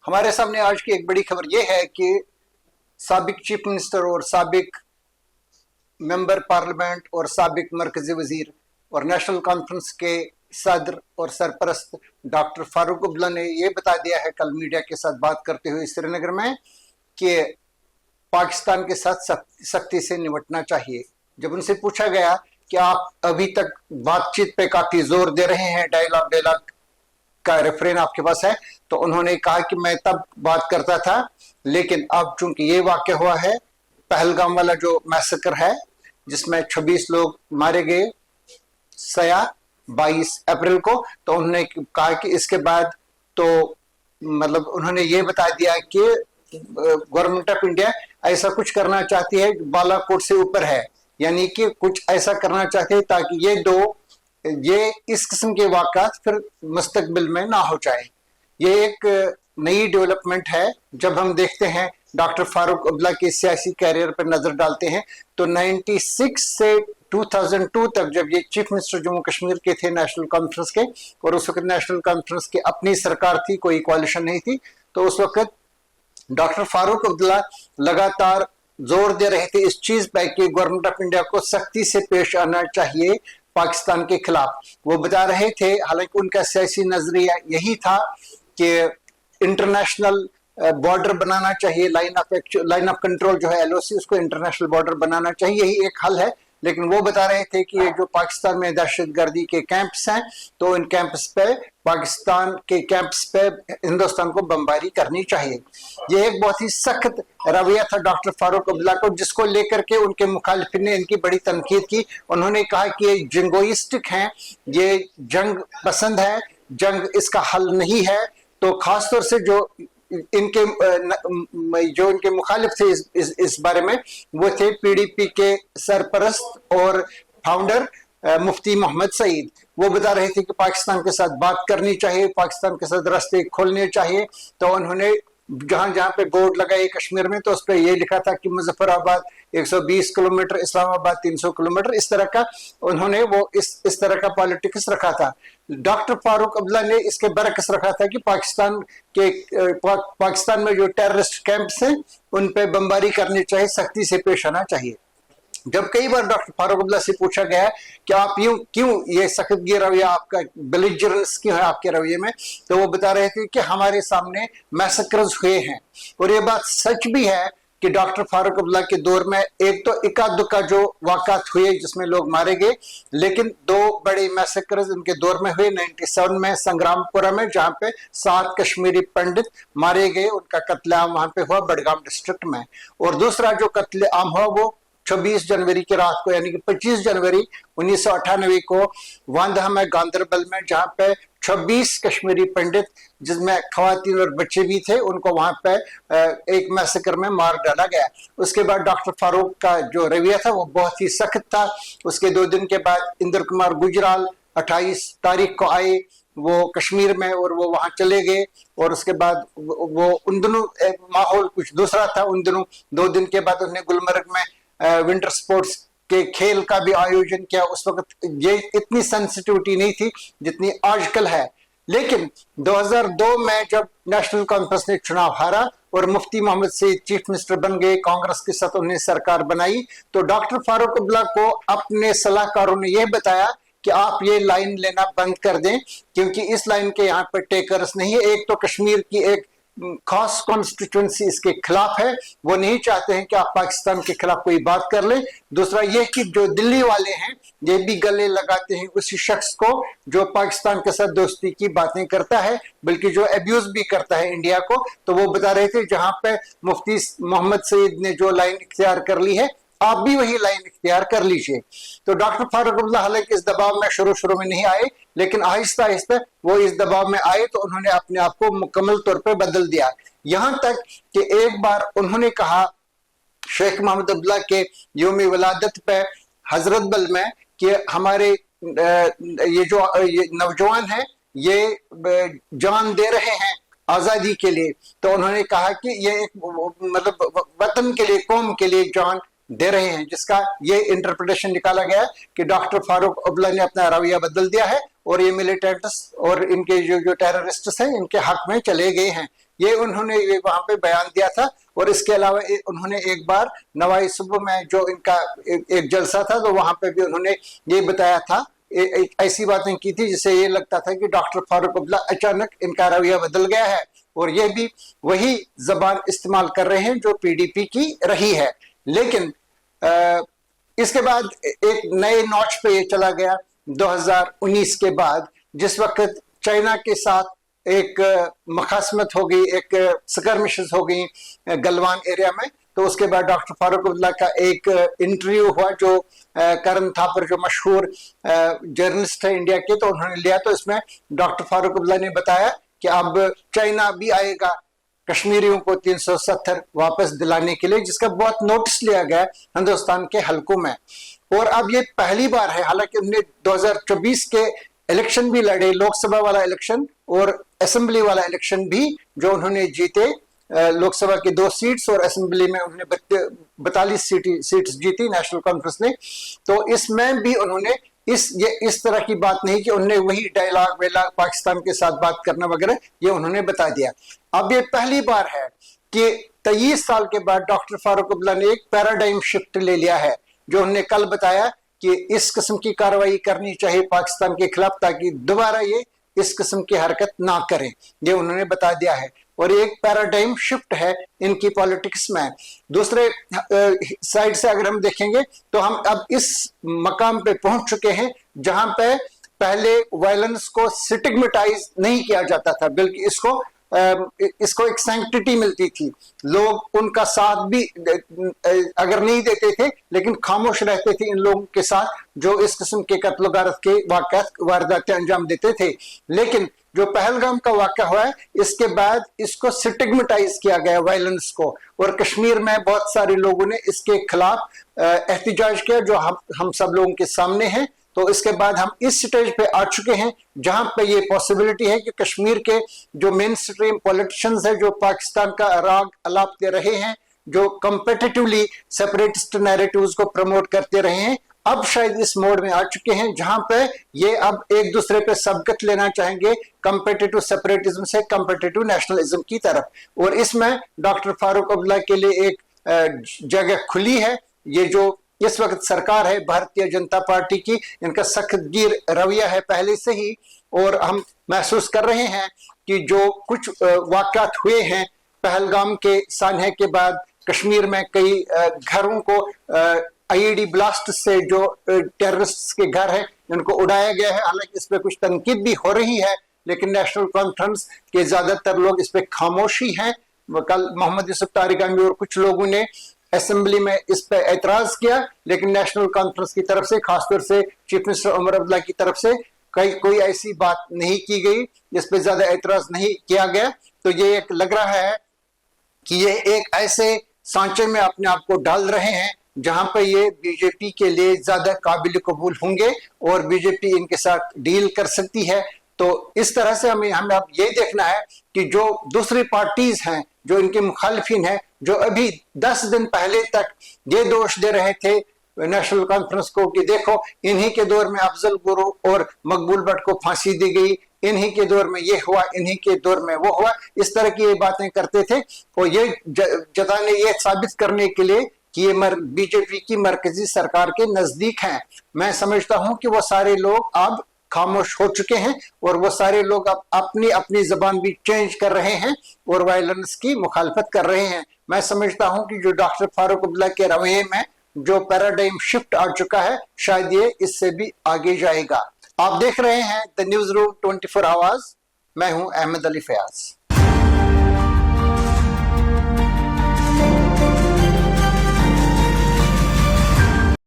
ہمارے سامنے آج کی ایک بڑی خبر یہ ہے کہ سابق چیف منسٹر اور سابق ممبر پارلیمنٹ اور سابق مرکزی وزیر اور نیشنل کانفرنس کے صدر اور سرپرست ڈاکٹر فاروق عبداللہ نے یہ بتا دیا ہے کل میڈیا کے ساتھ بات کرتے ہوئے سری نگر میں کہ پاکستان کے ساتھ سختی سے نمٹنا چاہیے۔ جب ان سے پوچھا گیا کہ آپ ابھی تک بات چیت پہ کافی زور دے رہے ہیں، ڈائلاگ کا ریفرین آپ کے پاس ہے، تو انہوں نے کہا کہ میں تب بات کرتا تھا، لیکن اب چونکہ یہ واقع ہوا ہے پہلگام والا جو میسکر ہے جس میں 26 لوگ مارے گئے 22 اپریل کو، تو انہوں نے کہا کہ اس کے بعد تو مطلب انہوں نے یہ بتا دیا کہ گورنمنٹ آف انڈیا ایسا کچھ کرنا چاہتی ہے بالا کوٹ سے اوپر ہے، یعنی کہ کچھ ایسا کرنا چاہتے ہیں تاکہ یہ اس قسم کے واقعات پھر مستقبل میں نہ ہو جائے۔ یہ ایک نئی ڈیولپمنٹ ہے۔ جب ہم دیکھتے ہیں ڈاکٹر فاروق عبداللہ کے سیاسی کیریئر پر نظر ڈالتے ہیں تو 96 سے 2002 تک جب یہ چیف منسٹر جموں کشمیر کے تھے نیشنل کانفرنس کے، اور اس وقت نیشنل کانفرنس کی اپنی سرکار تھی، کوئی کوalition نہیں تھی، تو اس وقت ڈاکٹر فاروق عبداللہ لگاتار زور دے رہے تھے اس چیز پہ کہ گورنمنٹ آف انڈیا کو سختی سے پیش آنا چاہیے پاکستان کے خلاف۔ وہ بتا رہے تھے، حالانکہ ان کا سیاسی نظریہ یہی تھا کہ انٹرنیشنل بارڈر بنانا چاہیے، لائن آف کنٹرول جو ہے LOC، اس کو انٹرنیشنل بارڈر بنانا چاہیے، یہی ایک حل ہے۔ لیکن وہ بتا رہے تھے کہ یہ جو پاکستان میں دہشت گردی کے کیمپس ہیں تو ان کیمپس پہ پاکستان کے کیمپس پہ ہندوستان کو بمباری کرنی چاہیے۔ یہ ایک بہت ہی سخت رویہ تھا ڈاکٹر فاروق عبداللہ کو، جس کو لے کر کے ان کے مخالفین نے ان کی بڑی تنقید کی۔ انہوں نے کہا کہ یہ جنگوئسٹک ہیں، یہ جنگ پسند ہے، جنگ اس کا حل نہیں ہے۔ تو خاص طور سے جو ان کے مخالف تھے اس بارے میں، وہ تھے PDP کے سرپرست اور فاؤنڈر مفتی محمد سعید۔ وہ بتا رہے تھے کہ پاکستان کے ساتھ بات کرنی چاہیے، پاکستان کے ساتھ راستے کھولنے چاہیے۔ تو انہوں نے جہاں پہ بورڈ لگائے کشمیر میں تو اس پہ یہ لکھا تھا کہ مظفر آباد 120 کلومیٹر، اسلام آباد 300 کلومیٹر، اس طرح کا انہوں نے وہ اس طرح کا پالیٹکس رکھا تھا۔ ڈاکٹر فاروق عبداللہ نے اس کے برعکس رکھا تھا کہ پاکستان میں جو ٹیررسٹ کیمپس ہیں ان پہ بمباری کرنی چاہیے، سختی سے پیش آنا چاہیے۔ جب کئی بار ڈاکٹر فاروق عبداللہ سے پوچھا گیا کہ آپ کیوں یہ سخت گیر رویہ آپ کا، بیلیجرنس کیوں ہے آپ کے رویے میں، تو وہ بتا رہے تھے کہ ہمارے سامنے میسکرز ہوئے ہیں۔ اور یہ بات سچ بھی ہے کہ ڈاکٹر فاروق عبداللہ کے دور میں ایک تو اکا دکا جو واقعات ہوئے جس میں لوگ مارے گئے، لیکن 2 بڑے میسکرز ان کے دور میں ہوئے۔ 97 میں سنگرام پورہ میں جہاں پہ 7 کشمیری پنڈت مارے گئے، ان کا قتل عام وہاں پہ ہوا بڈگام ڈسٹرکٹ میں۔ اور دوسرا جو قتل عام ہوا وہ 26 جنوری کی رات کو، یعنی کہ 25 جنوری 1998 کو واندہ میں گاندربل میں، جہاں پہ 26 کشمیری پنڈت جس میں خواتین اور بچے بھی تھے، ان کو وہاں پہ ایک میسکر میں مار ڈالا گیا۔ اس کے بعد ڈاکٹر فاروق کا جو رویہ تھا وہ بہت ہی سخت تھا۔ اس کے 2 دن کے بعد اندر کمار گجرال 28 تاریخ کو آئے وہ کشمیر میں، اور وہ وہاں چلے گئے، اور اس کے بعد وہ ان دنوں ماحول کچھ دوسرا تھا۔ ان دنوں 2 دن کے بعد انہوں نے گلمرگ میں ونٹر سپورٹس کے کھیل کا بھی آیوجن کیا۔ اس وقت یہ اتنی سینسٹیوٹی نہیں تھی جتنی آج کل ہے۔ لیکن 2002 میں جب نیشنل کانفرنس نے چناؤ ہارا اور مفتی محمد سعید چیف منسٹر بن گئے، کانگریس کے ساتھ انہوں نے سرکار بنائی، تو ڈاکٹر فاروق عبداللہ کو اپنے صلاح کاروں نے یہ بتایا کہ آپ یہ لائن لینا بند کر دیں، کیونکہ اس لائن کے یہاں پر ٹیکرز نہیں ہے۔ ایک تو کشمیر کی ایک خاص کانسٹیٹوئنسی اس کے خلاف ہے، وہ نہیں چاہتے ہیں کہ آپ پاکستان کے خلاف کوئی بات کر لیں۔ دوسرا یہ کہ جو دلی والے ہیں یہ بھی گلے لگاتے ہیں اسی شخص کو جو پاکستان کے ساتھ دوستی کی باتیں کرتا ہے، بلکہ جو ایبیوز بھی کرتا ہے انڈیا کو۔ تو وہ بتا رہے تھے جہاں پہ مفتی محمد سعید نے جو لائن اختیار کر لی ہے، آپ بھی وہی لائن اختیار کر لیجئے۔ تو ڈاکٹر فاروق عبداللہ حالانکہ اس دباؤ میں شروع میں نہیں آئے، لیکن آہستہ آہستہ وہ اس دباؤ میں آئے تو انہوں نے اپنے آپ کو مکمل طور پہ بدل دیا۔ یہاں تک کہ ایک بار انہوں نے کہا شیخ محمد عبداللہ کے یوم ولادت پہ حضرت بل میں کہ ہمارے یہ جو نوجوان ہیں یہ جان دے رہے ہیں آزادی کے لیے۔ تو انہوں نے کہا کہ یہ ایک مطلب وطن کے لیے، قوم کے لیے جان دے رہے ہیں، جس کا یہ انٹرپریٹیشن نکالا گیا کہ ڈاکٹر فاروق عبداللہ نے اپنا رویہ بدل دیا ہے اور یہ ملیٹنٹس اور ان کے جو ٹیررسٹس ہیں ان کے حق میں چلے گئے ہیں۔ یہ انہوں نے یہ وہاں پہ بیان دیا تھا. اور اس کے علاوہ انہوں نے ایک بار نوائی صبح میں جو ان کا ایک جلسہ تھا تو وہاں پہ بھی انہوں نے یہ بتایا تھا, ایسی باتیں کی تھی جس سے یہ لگتا تھا کہ ڈاکٹر فاروق عبداللہ اچانک ان کا رویہ بدل گیا ہے اور یہ بھی وہی زبان استعمال کر رہے ہیں جو پی ڈی پی کی رہی ہے. لیکن اس کے بعد ایک نئے نوچ پہ یہ چلا گیا 2019 کے بعد, جس وقت چائنا کے ساتھ ایک مخاصمت ہو گئی, ایک سکرمشز ہو گئی گلوان ایریا میں. تو اس کے بعد ڈاکٹر فاروق عبداللہ کا ایک انٹرویو ہوا جو کرن تھاپر جو مشہور جرنلسٹ ہے انڈیا کے, تو انہوں نے لیا. تو اس میں ڈاکٹر فاروق عبداللہ نے بتایا کہ اب چائنا بھی آئے گا کشمیریوں کو 370 واپس دلانے کے لیے, جس کا بہت نوٹس لیا گیا ہندوستان کے حلقوں میں. اور اب یہ پہلی بار ہے, حالانکہ انہوں نے 2024 کے الیکشن بھی لڑے, لوک سبھا والا الیکشن اور اسمبلی والا الیکشن بھی, جو انہوں نے جیتے. لوک سبھا کی 2 سیٹس اور اسمبلی میں انہوں نے 42 سیٹس جیتی نیشنل کانفرنس نے. تو اس میں بھی انہوں نے اس طرح کی بات نہیں کہ انہوں نے وہی ڈائلاگ ویلاگ پاکستان کے ساتھ بات کرنا وغیرہ, یہ انہوں نے بتا دیا. اب یہ پہلی بار ہے کہ 23 سال کے بعد ڈاکٹر فاروق عبداللہ نے ایک پیراڈائم شفٹ لے لیا ہے, جو انہوں نے کل بتایا کہ اس قسم کی کارروائی کرنی چاہیے پاکستان کے خلاف تاکہ دوبارہ یہ اس قسم کی حرکت نہ کریں, یہ انہوں نے بتا دیا ہے. اور ایک پیراڈائم شفٹ ہے ان کی پالیٹکس میں. دوسرے سائڈ سے اگر ہم دیکھیں گے تو ہم اب اس مقام پہ پہنچ چکے ہیں جہاں پہ پہلے وائلنس کو سٹگمیٹائز نہیں کیا جاتا تھا, بلکہ اس کو ایک سینکٹیٹی ملتی تھی. لوگ ان کا ساتھ بھی اگر نہیں دیتے تھے لیکن خاموش رہتے تھے ان لوگوں کے ساتھ جو اس قسم کے قتل و غارت کے وارداتیں انجام دیتے تھے. لیکن جو پہلگام کا واقعہ ہوا ہے, اس کے بعد اس کو سٹگمیٹائز کیا گیا وائلنس کو, اور کشمیر میں بہت سارے لوگوں نے اس کے خلاف احتجاج کیا جو ہم سب لوگوں کے سامنے ہیں. تو اس کے بعد ہم اس سٹیج پہ آ چکے ہیں جہاں پہ یہ پاسبلٹی ہے کہ کشمیر کے جو مین سٹریم پولیٹیشنز ہیں جو پاکستان کا راگ الاپ دے رہے ہیں, جو کمپیٹیٹیولی سیپریٹسٹ نیریٹیوز کو پروموٹ کرتے رہے ہیں, اب شاید اس موڈ میں آ چکے ہیں جہاں پہ یہ اب ایک دوسرے پہ سبقت لینا چاہیں گے کمپیٹیٹو سیپریٹزم سے کمپیٹیٹو نیشنلزم کی طرف. اور اس میں ڈاکٹر فاروق عبداللہ کے لیے ایک جگہ کھلی ہے. یہ جو اس وقت سرکار ہے بھارتیہ جنتا پارٹی کی, ان کا سخت گیر رویہ ہے پہلے سے ہی, اور ہم محسوس کر رہے ہیں کہ جو کچھ واقعات ہوئے ہیں پہلگام کے سانحے کے بعد, کشمیر میں کئی گھروں کو آئی ڈی بلاسٹ سے جو ٹیررسٹ کے گھر ہیں ان کو اڑایا گیا ہے. حالانکہ اس پہ کچھ تنقید بھی ہو رہی ہے لیکن نیشنل کانفرنس کے زیادہ تر لوگ اس پہ خاموشی ہیں. کل محمد یوسف طارقانی اور کچھ لوگوں نے اسمبلی میں اس پہ اعتراض کیا, لیکن نیشنل کانفرنس کی طرف سے, خاص طور سے چیف منسٹر عمر عبداللہ کی طرف سے کوئی ایسی بات نہیں کی گئی, جس پہ زیادہ اعتراض نہیں کیا گیا. تو یہ ایک لگ رہا ہے کہ یہ ایک ایسے سانچے میں اپنے آپ کو ڈال رہے ہیں جہاں پہ یہ بی جے پی کے لیے زیادہ قابل قبول ہوں گے اور بی جے پی ان کے ساتھ ڈیل کر سکتی ہے. تو اس طرح سے ہمیں اب یہ دیکھنا ہے کہ جو دوسری پارٹیز ہیں, جو ان کے مخالفین ہیں, جو ابھی 10 دن پہلے تک یہ دوش دے رہے تھے نیشنل کانفرنس کو کہ دیکھو انہی کے دور میں افضل گرو اور مقبول بٹ کو پھانسی دی گئی, انہی کے دور میں یہ ہوا, انہی کے دور میں وہ ہوا, اس طرح کی یہ باتیں کرتے تھے. اور یہ جتانے, یہ ثابت کرنے کے لیے کہ یہ بی جے پی کی مرکزی سرکار کے نزدیک ہیں. میں سمجھتا ہوں کہ وہ سارے لوگ اب خاموش ہو چکے ہیں اور وہ سارے لوگ اب اپنی زبان بھی چینج کر رہے ہیں اور وائلنس کی مخالفت کر رہے ہیں. میں سمجھتا ہوں کہ جو ڈاکٹر فاروق عبداللہ کے رویے میں جو پیراڈائم شفٹ آ چکا ہے, شاید یہ اس سے بھی آگے جائے گا. آپ دیکھ رہے ہیں دا نیوز روم 24 آورز. میں ہوں احمد علی فیاض.